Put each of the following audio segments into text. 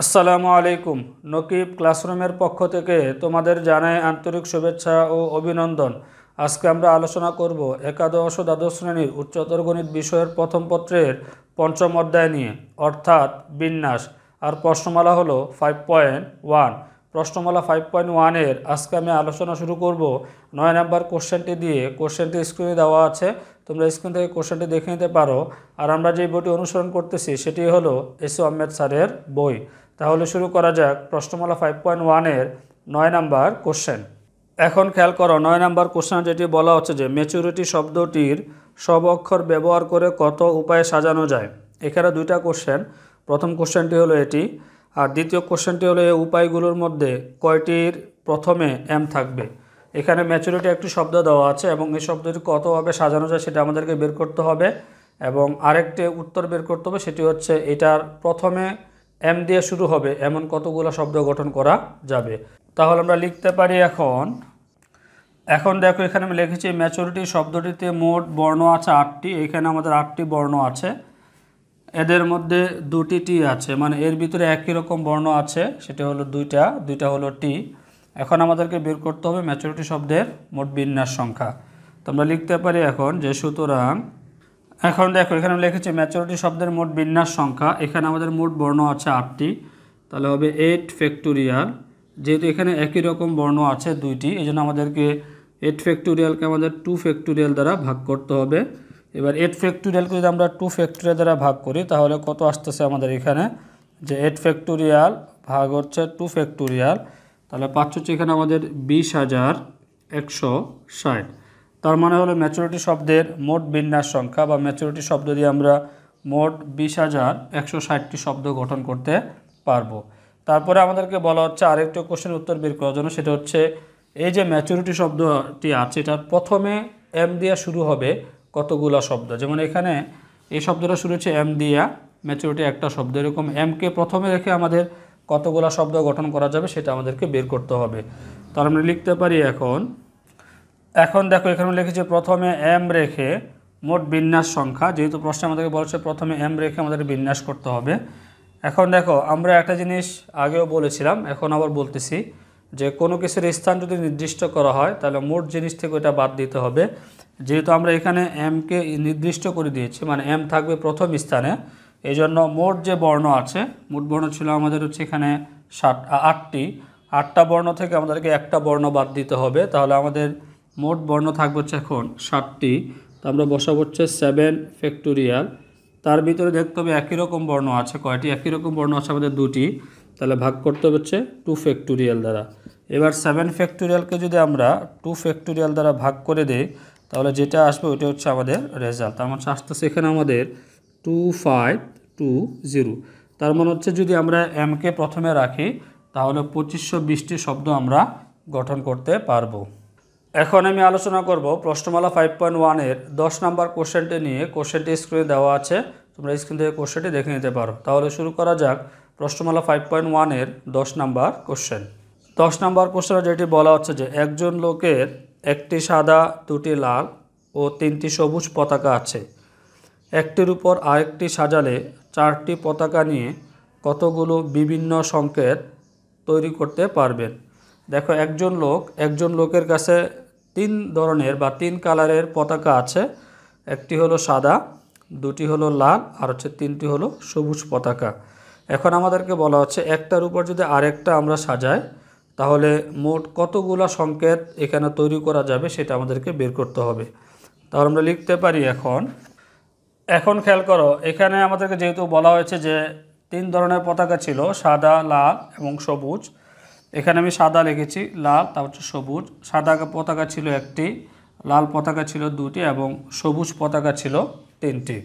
আসসালামু আলাইকুম। নকিব ক্লাসরুমের পক্ষ থেকে তোমাদের জানাই আন্তরিক শুভেচ্ছা ও অভিনন্দন। আজকে আমরা আলোচনা করব একাদশ ও দ্বাদশ শ্রেণীর উচ্চতর গণিত বিষয়ের প্রথম পত্রের পঞ্চম অধ্যায় নিয়ে, অর্থাৎ বিন্যাস। আর প্রশ্নমালা হলো 5.1। প্রশ্নমালা 5.1-এর আজকে আমি আলোচনা শুরু করব 9 নম্বর কোশ্চেনটি দিয়ে। কোশ্চেনটি স্ক্রিনে দেওয়া আছে, তোমরা স্ক্রিন থেকে কোশ্চেনটি দেখে নিতে পারো। আর আমরা যে বইটি অনুসরণ করতেছি সেটি হলো এস আহমেদ স্যারের বই। তাহলে শুরু করা যাক প্রশ্নমালা 5.1-এর 9 নাম্বার কোশ্চেন। এখন খেয়াল করো, 9 নাম্বার কোশ্চেন যেটি বলা হচ্ছে যে ম্যাচুরিটি শব্দটির সব অক্ষর ব্যবহার করে কত উপায়ে সাজানো যায়। এখানে দুইটা কোশ্চেন। প্রথম কোশ্চেনটি হলো এটি, আর দ্বিতীয় কোশ্চেনটি হলো এই উপায়গুলোর মধ্যে কয়টির প্রথমে এম থাকবে। এখানে ম্যাচুরিটি একটি শব্দ দেওয়া আছে এবং এই শব্দটি কতভাবে সাজানো যায় সেটা আমাদেরকে বের করতে হবে, এবং আরেকটি উত্তর বের করতে হবে, সেটি হচ্ছে এটার প্রথমে এম দিয়ে শুরু হবে এমন কতগুলো শব্দ গঠন করা যাবে। তাহলে আমরা লিখতে পারি এখন দেখো, এখানে আমি লিখেছি ম্যাচুরিটি শব্দটিতে মোট বর্ণ আছে 8টি। এখানে আমাদের 8টি বর্ণ আছে, এদের মধ্যে 2টি টি আছে, মানে এর ভিতরে একই রকম বর্ণ আছে, সেটা হলো দুইটা হলো টি। এখন আমাদেরকে বের করতে হবে ম্যাচুরিটি শব্দের মোট বিন্যাস সংখ্যা। তো আমরা লিখতে পারি এখন যে সুতরাং, এখন দেখো এখানে লিখেছি ম্যাচুরিটি শব্দের মোট বিন্যাস সংখ্যা। এখানে আমাদের মোট বর্ণ আছে 8টি, তাহলে হবে 8 ফ্যাক্টোরিয়াল। যেহেতু এখানে একই রকম বর্ণ আছে 2টি, এই জন্য আমাদেরকে 8 ফ্যাক্টোরিয়ালকে আমাদের 2 ফ্যাক্টোরিয়াল দ্বারা ভাগ করতে হবে। এবার 8 ফ্যাক্টোরিয়ালকে যদি আমরা 2 ফ্যাক্টোরিয়াল দ্বারা ভাগ করি তাহলে কত আসতেছে আমাদের এখানে, যে 8 ফ্যাক্টোরিয়াল ভাগ হচ্ছে 2 ফ্যাক্টোরিয়াল, তাহলে পাচ্ছ হচ্ছে এখানে আমাদের 20,160। তার মানে হলো ম্যাচুরিটি শব্দের মোট বিন্যাস সংখ্যা, বা ম্যাচুরিটি শব্দ দিয়ে আমরা মোট 20,160টি শব্দ গঠন করতে পারবো। তারপরে আমাদেরকে বলা হচ্ছে আরেকটি কোশ্চেন উত্তর বের করার জন্য, সেটা হচ্ছে এই যে ম্যাচুরিটি শব্দটি আছে এটার প্রথমে এম দিয়া শুরু হবে কতগুলো শব্দ। যেমন এখানে এই শব্দটা শুরু হচ্ছে এম দিয়া, ম্যাচুরিটি একটা শব্দ, এরকম এমকে প্রথমে রেখে আমাদের কতগুলো শব্দ গঠন করা যাবে সেটা আমাদেরকে বের করতে হবে। তাহলে আমরা লিখতে পারি এখন দেখো এখানে লিখেছি প্রথমে এম রেখে মোট বিন্যাস সংখ্যা। যেহেতু প্রশ্নে আমাদেরকে বলছে প্রথমে এম রেখে আমাদের বিন্যাস করতে হবে। এখন দেখো আমরা একটা জিনিস আগেও বলেছিলাম, এখন আবার বলতেছি, যে কোনো কিছুর স্থান যদি নির্দিষ্ট করা হয় তাহলে মোট জিনিস থেকে ওটা বাদ দিতে হবে। যেহেতু আমরা এখানে এমকে নির্দিষ্ট করে দিয়েছি, মানে এম থাকবে প্রথম স্থানে, এই জন্য মোট যে বর্ণ আছে, মোট বর্ণ ছিল আমাদের হচ্ছে এখানে 8টি। 8টা বর্ণ থেকে আমাদেরকে একটা বর্ণ বাদ দিতে হবে, তাহলে আমাদের মোট বর্ণ থাকবে হচ্ছে এখন 7টি। তো আমরা বসাবো হচ্ছে 7 ফ্যাক্টোরিয়াল। তার ভিতরে দেখতে হবে একই রকম বর্ণ আছে কয়টি, একই রকম বর্ণ আছে আমাদের 2টি, তাহলে ভাগ করতে হচ্ছে 2 ফ্যাক্টোরিয়াল দ্বারা। এবার 7 ফ্যাক্টোরিয়ালকে যদি আমরা 2 ফ্যাক্টোরিয়াল দ্বারা ভাগ করে দিই তাহলে যেটা আসবে ওইটা হচ্ছে আমাদের রেজাল্ট। তার মানে আসতেছে এখানে আমাদের 2520। তার মানে হচ্ছে যদি আমরা এমকে প্রথমে রাখি তাহলে 2520টি শব্দ আমরা গঠন করতে পারবো। এখন আমি আলোচনা করব প্রশ্নমালা 5.1-এর 10 নম্বর কোশ্চেনটি নিয়ে। কোশ্চেনটি স্ক্রিনে দেওয়া আছে, তোমরা স্ক্রিন থেকে কোশ্চেনটি দেখে নিতে পারো। তাহলে শুরু করা যাক প্রশ্নমালা 5.1-এর 10 নম্বর কোশ্চেন। 10 নম্বর কোশ্চেনে যেটি বলা হচ্ছে যে একজন লোকের একটি সাদা, 2টি লাল ও 3টি সবুজ পতাকা আছে। একটির উপর আরেকটি সাজালে 4টি পতাকা নিয়ে কতগুলো বিভিন্ন সংকেত তৈরি করতে পারবেন। দেখো একজন লোকের কাছে 3 ধরনের বা 3 কালারের পতাকা আছে। একটি হলো সাদা, 2টি হলো লাল, আর হচ্ছে 3টি হলো সবুজ পতাকা। এখন আমাদেরকে বলা হচ্ছে একটার উপর যদি আরেকটা আমরা সাজাই তাহলে মোট কতগুলো সংকেত এখানে তৈরি করা যাবে সেটা আমাদেরকে বের করতে হবে। তাহলে আমরা লিখতে পারি এখন খেয়াল করো, এখানে আমাদেরকে যেহেতু বলা হয়েছে যে 3 ধরনের পতাকা ছিল, সাদা, লাল এবং সবুজ। এখানে আমি সাদা লিখেছি, লাল, তারপর হচ্ছে সবুজ। সাদা পতাকা ছিল 1টি, লাল পতাকা ছিল 2টি এবং সবুজ পতাকা ছিল 3টি।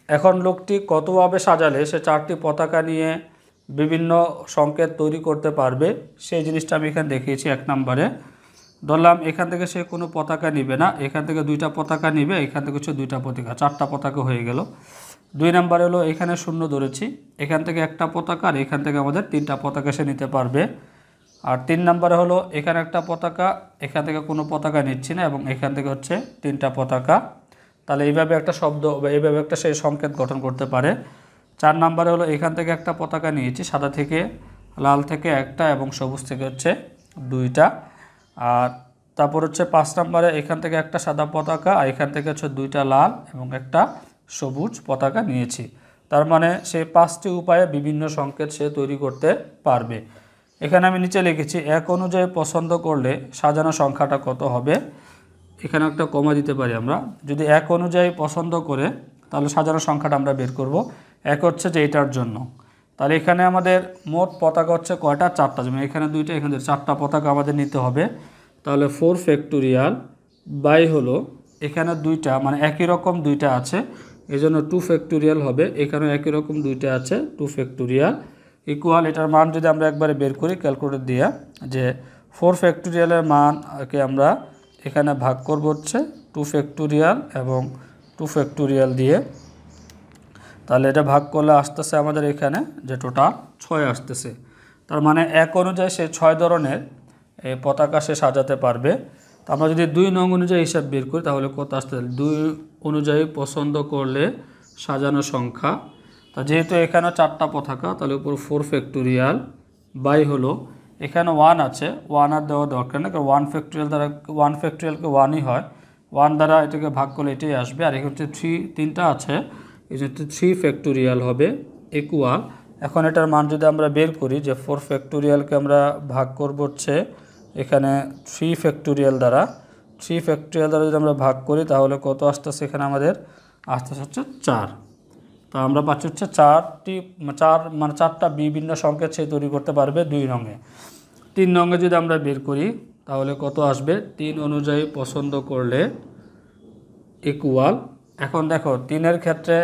এখন লোকটি কতভাবে সাজালে সে 4টি পতাকা নিয়ে বিভিন্ন সংকেত তৈরি করতে পারবে সেই জিনিসটা আমি এখানে দেখিয়েছি। 1 নম্বরে ধরলাম এখান থেকে সে কোনো পতাকা নিবে না, এখান থেকে 2টা পতাকা নিবে, এখান থেকে হচ্ছে 2টা পতাকা, 4টা পতাকা হয়ে গেল। 2 নম্বরে হলো এখানে 0 ধরেছি, এখান থেকে একটা পতাকা আর এখান থেকে আমাদের 3টা পতাকা সে নিতে পারবে। আর 3 নম্বরে হলো এখানে একটা পতাকা, এখান থেকে কোনো পতাকা নিচ্ছি না, এবং এখান থেকে হচ্ছে 3টা পতাকা। তাহলে এইভাবে একটা শব্দ বা এইভাবে একটা সেই সংকেত গঠন করতে পারে। 4 নম্বরে হলো এখান থেকে একটা পতাকা নিয়েছি, সাদা থেকে, লাল থেকে একটা এবং সবুজ থেকে হচ্ছে 2টা। আর তারপর হচ্ছে 5 নম্বরে এখান থেকে একটা সাদা পতাকা আর এখান থেকে হচ্ছে 2টা লাল এবং একটা সবুজ পতাকা নিয়েছি। তার মানে সে 5টি উপায়ে বিভিন্ন সংকেত সে তৈরি করতে পারবে। এখানে আমি নিচে লিখেছি এক অনুযায়ী পছন্দ করলে সাজানো সংখ্যাটা কত হবে। এখানে একটা কমা দিতে পারি আমরা। যদি এক অনুযায়ী পছন্দ করে তাহলে সাজানো সংখ্যাটা আমরা বের করব। এক হচ্ছে যে এটার জন্য, তাহলে এখানে আমাদের মোট পতাকা হচ্ছে কয়টা? 4টা। যেমন এখানে 2টা, এখানে 4টা পতাকা আমাদের নিতে হবে। তাহলে 4 ফ্যাক্টোরিয়াল বাই হলো এখানে 2টা, মানে একই রকম 2টা আছে, এই জন্য 2 ফ্যাক্টোরিয়াল হবে। এখানেও একই রকম 2টা আছে, 2 ফ্যাক্টোরিয়াল ইকুয়াল, এটার মান যদি আমরা একবারে বের করি ক্যালকুলেটর দিয়ে, যে 4 ফ্যাক্টোরিয়ালের মানকে আমরা এখানে ভাগ করব হচ্ছে 2 ফ্যাক্টোরিয়াল এবং 2 ফ্যাক্টোরিয়াল দিয়ে, তাহলে এটা ভাগ করলে আসতেছে আমাদের এখানে যে টোটাল 6 আসতেছে। তার মানে এক অনুযায়ী সে 6 ধরনের পতাকা সে সাজাতে পারবে। তো আমরা যদি 2 নং অনুযায়ী হিসাব বের করি তাহলে কত আসতেছে? 2 অনুযায়ী পছন্দ করলে সাজানো সংখ্যা, তা যেহেতু এখানে 4টা পতাকা তাহলে উপর 4 ফ্যাক্টোরিয়াল বাই হলো এখানে 1 আছে, 1 আর দেওয়া দরকার নেই, কারণ 1 ফ্যাক্টোরিয়াল দ্বারা 1 ফ্যাক্টোরিয়ালকে 1ই হয়, 1 দ্বারা এটাকে ভাগ করলে এটাই আসবে। আর এখানে হচ্ছে 3টা আছে, এই জন্য 3 ফ্যাক্টোরিয়াল হবে ইকুয়াল। এখন এটার মান যদি আমরা বের করি, যে 4 ফ্যাক্টোরিয়ালকে আমরা ভাগ করব হচ্ছে এখানে 3 ফ্যাক্টোরিয়াল দ্বারা, 3 ফ্যাক্টোরিয়াল দ্বারা যদি আমরা ভাগ করি তাহলে কত আসতেছে? এখানে আমাদের আসতেছে হচ্ছে 4। তো আমরা পাচ্ছি হচ্ছে 4টা বিভিন্ন সংকেত সে তৈরি করতে পারবে 2 নঙে। 3 নঙে যদি আমরা বের করি তাহলে কত আসবে? 3 অনুযায়ী পছন্দ করলে ইকুয়াল। এখন দেখো 3-এর ক্ষেত্রে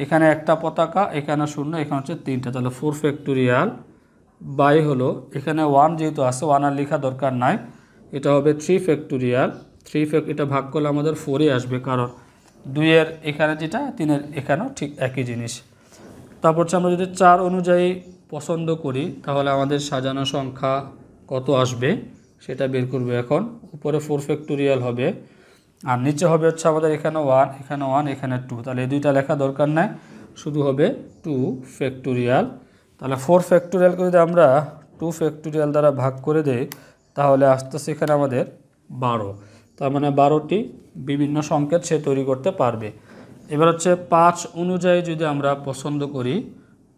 এখানে একটা পতাকা, এখানে 0, এখানে হচ্ছে 3টা, তাহলে 4 ফ্যাক্টোরিয়াল বাই হলো এখানে 1 যেহেতু আছে 1 আর লেখা দরকার নাই, এটা হবে 3 ফ্যাক্টোরিয়াল। এটা ভাগ করলে আমাদের 4ই আসবে, কারণ 2-এর এখানে যেটা 3-এর এখানেও ঠিক একই জিনিস। তারপর হচ্ছে আমরা যদি 4 অনুযায়ী পছন্দ করি তাহলে আমাদের সাজানো সংখ্যা কত আসবে সেটা বের করব। এখন উপরে 4 ফ্যাক্টোরিয়াল হবে আর নিচে হবে হচ্ছে আমাদের এখানে 1, এখানে 1, এখানে 2, তাহলে এই 2টা লেখা দরকার নাই, শুধু হবে 2 ফ্যাক্টোরিয়াল। তাহলে 4 ফ্যাক্টোরিয়ালকে যদি আমরা 2 ফ্যাক্টোরিয়াল দ্বারা ভাগ করে দেই তাহলে আসতেছে এখানে আমাদের 12। তার মানে 12টি বিভিন্ন সংকেত সে তৈরি করতে পারবে। এবার হচ্ছে 5 অনুযায়ী যদি আমরা পছন্দ করি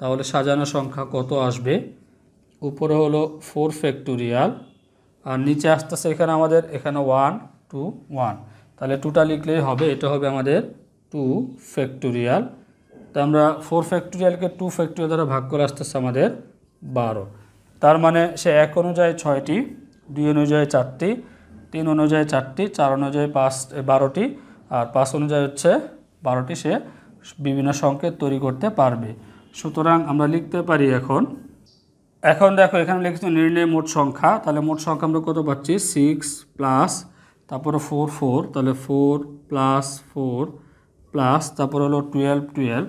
তাহলে সাজানো সংখ্যা কত আসবে। উপরে হলো 4 ফ্যাক্টোরিয়াল আর নিচে আসতেছে এখানে আমাদের এখানে 1 2 1, তাহলে 2টা লিখলেই হবে, এটা হবে আমাদের 2 ফ্যাক্টোরিয়াল। তো আমরা 4 ফ্যাক্টোরিয়ালকে 2 ফ্যাক্টোরিয়াল দ্বারা ভাগ করে আসতেছে আমাদের 12। তার মানে সে 1 অনুযায়ী 6টি, 2 অনুযায়ী 4টি, 3 অনুযায়ী 4টি, 4 অনুযায়ী 12টি আর 5 অনুযায়ী হচ্ছে 12টি সে বিভিন্ন সংকেত তৈরি করতে পারবে। সুতরাং আমরা লিখতে পারি এখন দেখো এখানে লিখেছি নির্ণয় মোট সংখ্যা, তাহলে মোট সংখ্যা আমরা কত পাচ্ছি? 6 প্লাস তারপরে 4 4, তাহলে 4 প্লাস 4 প্লাস তারপর হলো 12,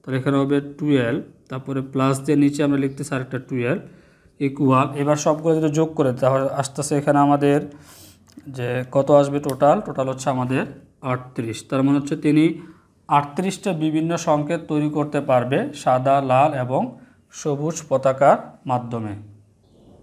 তাহলে এখানে হবে 12, তারপরে প্লাস দিয়ে নিচে আমরা লিখতেছি আরেকটা 12 ইকুয়াল। এবার সবগুলো যদি যোগ করে তাহলে আসতেছে এখানে আমাদের যে কত আসবে টোটাল হচ্ছে আমাদের 38। তার মানে হচ্ছে তিনি 38টা বিভিন্ন সংকেত তৈরি করতে পারবে সাদা, লাল এবং সবুজ পতাকার মাধ্যমে।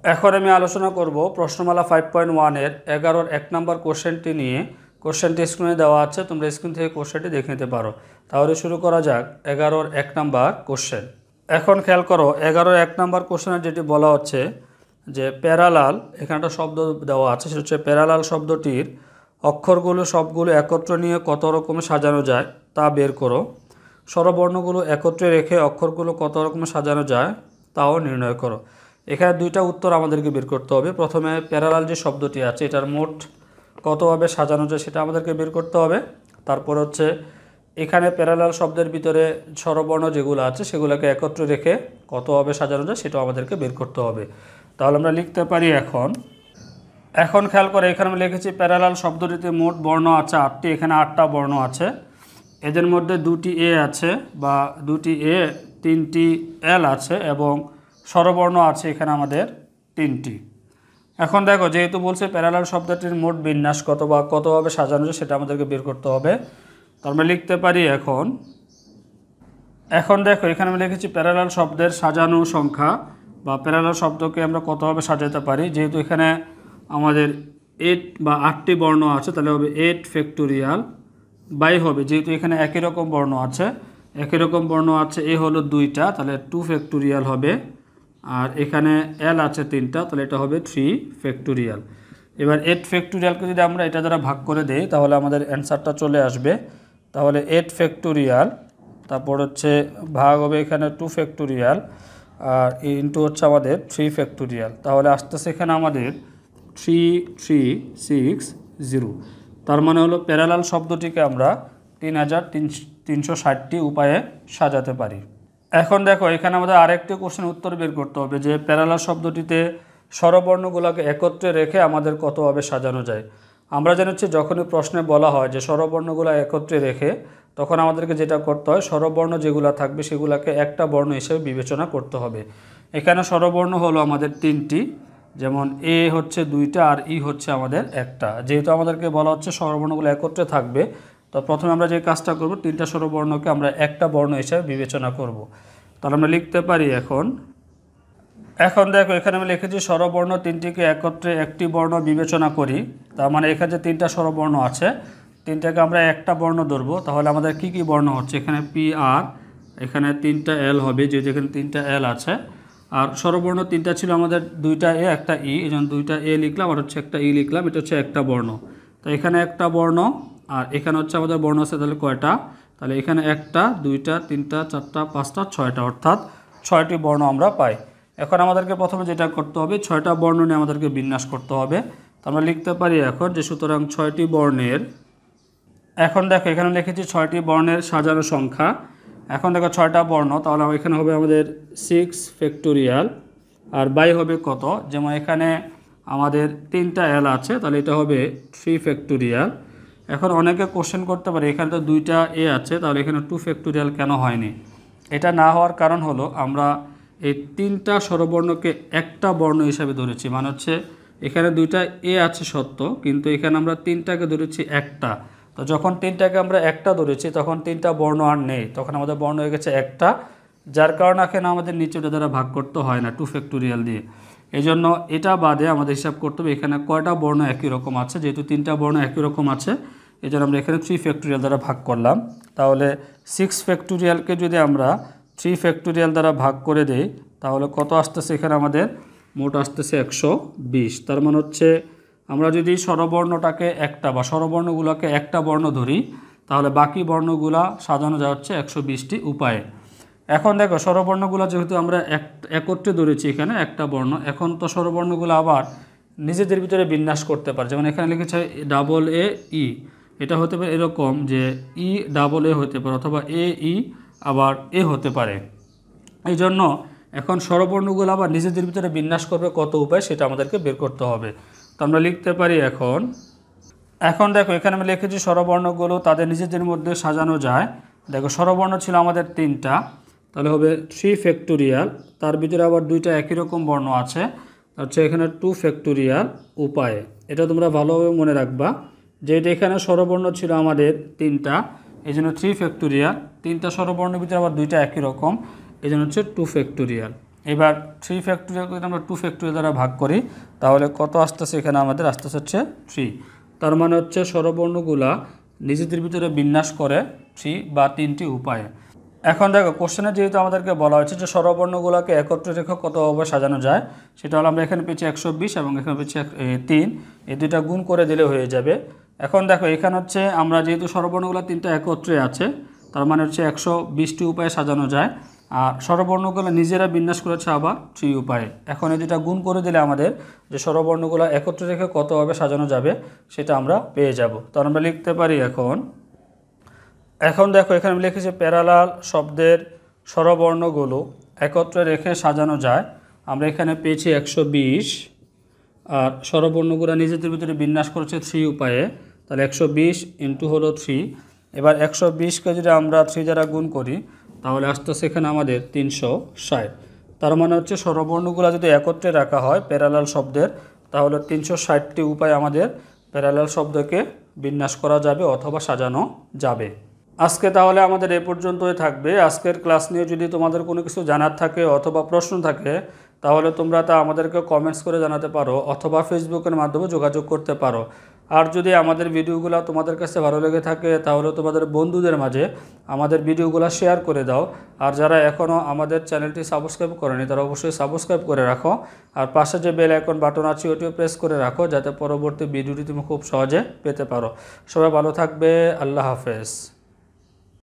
এখন আমি আলোচনা করব প্রশ্নমালা 5.1-এর 11-র 1 নম্বর কোশ্চেনটি নিয়ে। কোশ্চেনটি স্ক্রিনে দেওয়া আছে, তোমরা স্ক্রিন থেকে কোশ্চেনটি দেখে নিতে পারো। তাহলে শুরু করা যাক 11-র 1 নম্বর কোশ্চেন। এখন খেয়াল করো 11-র 1 নম্বর কোশ্চেনে যেটি বলা হচ্ছে যে প্যারালাল, এখানে একটা শব্দ দেওয়া আছে, সেটা হচ্ছে প্যারালাল শব্দটির অক্ষরগুলো সবগুলো একত্র নিয়ে কত রকমে সাজানো যায় তা বের করো। স্বরবর্ণগুলো একত্রে রেখে অক্ষরগুলো কত রকমে সাজানো যায় তাও নির্ণয় করো। এখানে 2টা উত্তর আমাদেরকে বের করতে হবে। প্রথমে প্যারালাল যে শব্দটি আছে এটার মোট কতভাবে সাজানো যায় সেটা আমাদেরকে বের করতে হবে। তারপর হচ্ছে এখানে প্যারালাল শব্দের ভিতরে স্বরবর্ণ যেগুলো আছে সেগুলোকে একত্রে রেখে কতভাবে সাজানো যায় সেটাও আমাদেরকে বের করতে হবে। তাহলে আমরা লিখতে পারি এখন খেয়াল করে এখানে আমি লিখেছি প্যারালাল শব্দটিতে মোট বর্ণ আছে 8টি, এখানে 8টা বর্ণ আছে। এদের মধ্যে 2টি এ আছে বা 2টি এ, 3টি এল আছে এবং স্বরবর্ণ আছে এখানে আমাদের 3টি। এখন দেখো যেহেতু বলছে প্যারালাল শব্দটির মোট বিন্যাস কত বা কতভাবে সাজানো যায় সেটা আমাদেরকে বের করতে হবে। তো আমরা লিখতে পারি এখন দেখো এখানে আমি লিখেছি প্যারালাল শব্দের সাজানো সংখ্যা বা প্যারালাল শব্দকে আমরা কতভাবে সাজাতে পারি। যেহেতু এখানে আমাদের 8 বা 8টি বর্ণ আছে, তাহলে হবে 8 ফ্যাক্টোরিয়াল বাই হবে, যেহেতু এখানে একই রকম বর্ণ আছে, একই রকম বর্ণ আছে, এ হলো 2টা, তাহলে 2 ফ্যাক্টোরিয়াল হবে। আর এখানে এল আছে 3টা, তাহলে এটা হবে 3 ফ্যাক্টোরিয়াল। এবার 8 ফ্যাক্টোরিয়ালকে যদি আমরা এটা দ্বারা ভাগ করে দেই তাহলে আমাদের অ্যান্সারটা চলে আসবে। তাহলে 8 ফ্যাক্টোরিয়াল, তারপর হচ্ছে ভাগ হবে এখানে 2 ফ্যাক্টোরিয়াল, আর ইন্টু হচ্ছে আমাদের 3 ফ্যাক্টোরিয়াল। তাহলে আসতেছে এখানে আমাদের 3360। তার মানে হলো প্যারালাল শব্দটিকে আমরা 3360টি উপায়ে সাজাতে পারি। এখন দেখো এখানে আমাদের আরেকটি কোশ্চেন উত্তর বের করতে হবে যে প্যারালাল শব্দটিতে স্বরবর্ণগুলোকে একত্রে রেখে আমাদের কতভাবে সাজানো যায়। আমরা জানাচ্ছি যখনই প্রশ্নে বলা হয় যে স্বরবর্ণগুলো একত্রে রেখে, তখন আমাদেরকে যেটা করতে হয়, স্বরবর্ণ যেগুলো থাকবে সেগুলোকে একটা বর্ণ হিসেবে বিবেচনা করতে হবে। এখানে স্বরবর্ণ হলো আমাদের 3টি, যেমন এ হচ্ছে 2টা আর ই হচ্ছে আমাদের একটা। যেহেতু আমাদেরকে বলা হচ্ছে স্বরবর্ণগুলো একত্রে থাকবে, তো প্রথমে আমরা যে কাজটা করব, 3টা স্বরবর্ণকে আমরা একটা বর্ণ হিসেবে বিবেচনা করব। তাহলে আমরা লিখতে পারি এখন দেখো এখানে আমি লিখেছি স্বরবর্ণ 3টিকে একত্রে একটি বর্ণ বিবেচনা করি। তার মানে এখানে যে 3টা স্বরবর্ণ আছে, 3টাকে আমরা একটা বর্ণ ধরবো। তাহলে আমাদের কি কি বর্ণ হচ্ছে, এখানে পি আর, এখানে 3টা এল হবে, যেহেতু এখানে 3টা এল আছে। আর স্বরবর্ণ 3টা ছিল আমাদের, 2টা এ একটা ই, এই জন্য 2টা এ লিখলাম আর হচ্ছে একটা ই লিখলাম, এটা হচ্ছে একটা বর্ণ। তো এখানে একটা বর্ণ, আর এখানে হচ্ছে আমাদের বর্ণ আছে তাহলে কয়টা, তাহলে এখানে 1টা 2টা 3টা 4টা 5টা 6টা, অর্থাৎ 6টি বর্ণ আমরা পাই। এখন আমাদেরকে প্রথমে যেটা করতে হবে, 6টা বর্ণ নিয়ে আমাদেরকে বিন্যাস করতে হবে। তো আমরা লিখতে পারি এখন যে সুতরাং 6টি বর্ণের, এখন দেখো এখানে লিখেছি 6টি বর্ণের সাজানো সংখ্যা। এখন দেখো 6টা বর্ণ, তাহলে এখানে হবে আমাদের 6 ফ্যাক্টোরিয়াল, আর বাই হবে কত, যেমন এখানে আমাদের 3টা এল আছে, তাহলে এটা হবে 3 ফ্যাক্টোরিয়াল। এখন অনেকে কোশ্চেন করতে পারে এখানে তো 2টা এ আছে, তাহলে এখানে 2 ফ্যাক্টোরিয়াল কেন হয়নি। এটা না হওয়ার কারণ হলো আমরা এই 3টা স্বরবর্ণকে একটা বর্ণ হিসাবে ধরেছি, মানে হচ্ছে এখানে 2টা এ আছে সত্য, কিন্তু এখানে আমরা 3টাকে ধরেছি একটা। তো যখন 3টাকে আমরা একটা ধরেছি তখন 3টা বর্ণ আর নেই, তখন আমাদের বর্ণ হয়ে গেছে একটা, যার কারণে এখানে আমাদের নিচেটা দ্বারা ভাগ করতে হয় না 2 ফ্যাক্টোরিয়াল দিয়ে। এই জন্য এটা বাদে আমাদের হিসাব করতে হবে এখানে কয়টা বর্ণ একই রকম আছে। যেহেতু 3টা বর্ণ একই রকম আছে, এই জন্য আমরা এখানে 3 ফ্যাক্টোরিয়াল দ্বারা ভাগ করলাম। তাহলে 6 ফ্যাক্টোরিয়ালকে যদি আমরা 3 ফ্যাক্টোরিয়াল দ্বারা ভাগ করে দেই তাহলে কত আসতেছে, এখানে আমাদের মোট আসতেছে 120। তার মানে হচ্ছে আমরা যদি স্বরবর্ণটাকে একটা বা স্বরবর্ণগুলোকে একটা বর্ণ ধরি, তাহলে বাকি বর্ণগুলা সাজানো যা হচ্ছে 120টি উপায়ে। এখন দেখো স্বরবর্ণগুলো যেহেতু আমরা একত্রে ধরেছি এখানে একটা বর্ণ, এখন তো স্বরবর্ণগুলো আবার নিজেদের ভিতরে বিন্যাস করতে পারে। যেমন এখানে লিখেছে ডাবল এ ই, এটা হতে পারে এরকম যে ই ডাবল এ হতে পারে, অথবা এ ই আবার এ হতে পারে। এই জন্য এখন স্বরবর্ণগুলো আবার নিজেদের ভিতরে বিন্যাস করবে কত উপায়, সেটা আমাদেরকে বের করতে হবে। তো আমরা লিখতে পারি এখন দেখো এখানে আমি লিখেছি স্বরবর্ণগুলো তাদের নিজেদের মধ্যে সাজানো যায়। দেখো স্বরবর্ণ ছিল আমাদের 3টা, তাহলে হবে 3 ফ্যাক্টোরিয়াল, তার ভিতরে আবার 2টা একই রকম বর্ণ আছে, হচ্ছে এখানে 2 ফ্যাক্টোরিয়াল উপায়ে। এটা তোমরা ভালোভাবে মনে রাখবা, যেহেতু এখানে স্বরবর্ণ ছিল আমাদের 3টা, এই জন্য 3 ফ্যাক্টোরিয়াল, 3টা স্বরবর্ণের ভিতরে আবার 2টা একই রকম, এই জন্য হচ্ছে 2 ফ্যাক্টোরিয়াল। এবার 3 ফ্যাক্টোরিয়াল যদি আমরা 2 ফ্যাক্টোরিয়াল দ্বারা ভাগ করি তাহলে কত আসতেছে, এখানে আমাদের আসতেছে হচ্ছে 3। তার মানে হচ্ছে স্বরবর্ণগুলা নিজেদের ভিতরে বিন্যাস করে 3 বা 3টি উপায়ে। এখন দেখো কোশ্চেনে যেহেতু আমাদেরকে বলা হয়েছে যে স্বরবর্ণগুলোকে একত্রে রেখে কতভাবে সাজানো যায়, সেটা হলো আমরা এখানে পেয়েছি 120 এবং এখানে পেয়েছি 3, এই দুইটা গুণ করে দিলে হয়ে যাবে। এখন দেখো এখানে হচ্ছে আমরা যেহেতু স্বরবর্ণগুলো 3টা একত্রে আছে, তার মানে হচ্ছে 120টি উপায়ে সাজানো যায়। আর স্বরবর্ণগুলো নিজেরা বিন্যাস করেছে আবার 3 উপায়ে। এখন এই দুটা গুণ করে দিলে আমাদের যে স্বরবর্ণগুলো একত্রে রেখে কতভাবে সাজানো যাবে সেটা আমরা পেয়ে যাব। তো আমরা লিখতে পারি এখন দেখো এখানে আমি লিখেছি প্যারালাল শব্দের স্বরবর্ণগুলো একত্রে রেখে সাজানো যায়। আমরা এখানে পেয়েছি 120, আর স্বরবর্ণগুলো নিজেদের ভিতরে বিন্যাস করেছে 3 উপায়ে, তাহলে 120 ইন্টু হলো 3। এবার 120কে যদি আমরা 3 দ্বারা গুণ করি তাহলে আসতেছে এখানে আমাদের 360। তার মানে হচ্ছে স্বরবর্ণগুলো যদি একত্রে রাখা হয় প্যারালাল শব্দের, তাহলে 360টি উপায় আমাদের প্যারালাল শব্দকে বিন্যাস করা যাবে অথবা সাজানো যাবে। আজকে তাহলে আমাদের এ পর্যন্তই থাকবে। আজকের ক্লাস নিয়ে যদি তোমাদের কোনো কিছু জানার থাকে অথবা প্রশ্ন থাকে তাহলে তোমরা তা আমাদেরকে কমেন্টস করে জানাতে পারো অথবা ফেসবুকের মাধ্যমে যোগাযোগ করতে পারো। আর যদি আমাদের ভিডিওগুলো তোমাদের কাছে ভালো লেগে থাকে তাহলে তোমাদের বন্ধুদের মাঝে আমাদের ভিডিওগুলো শেয়ার করে দাও। আর যারা এখনও আমাদের চ্যানেলটি সাবস্ক্রাইব করেনি তারা অবশ্যই সাবস্ক্রাইব করে রাখো। আর পাশে যে বেল আইকন বাটন আছে ওটিও প্রেস করে রাখো যাতে পরবর্তী ভিডিওটি তুমি খুব সহজে পেতে পারো। সবাই ভালো থাকবে। আল্লাহ হাফেজ।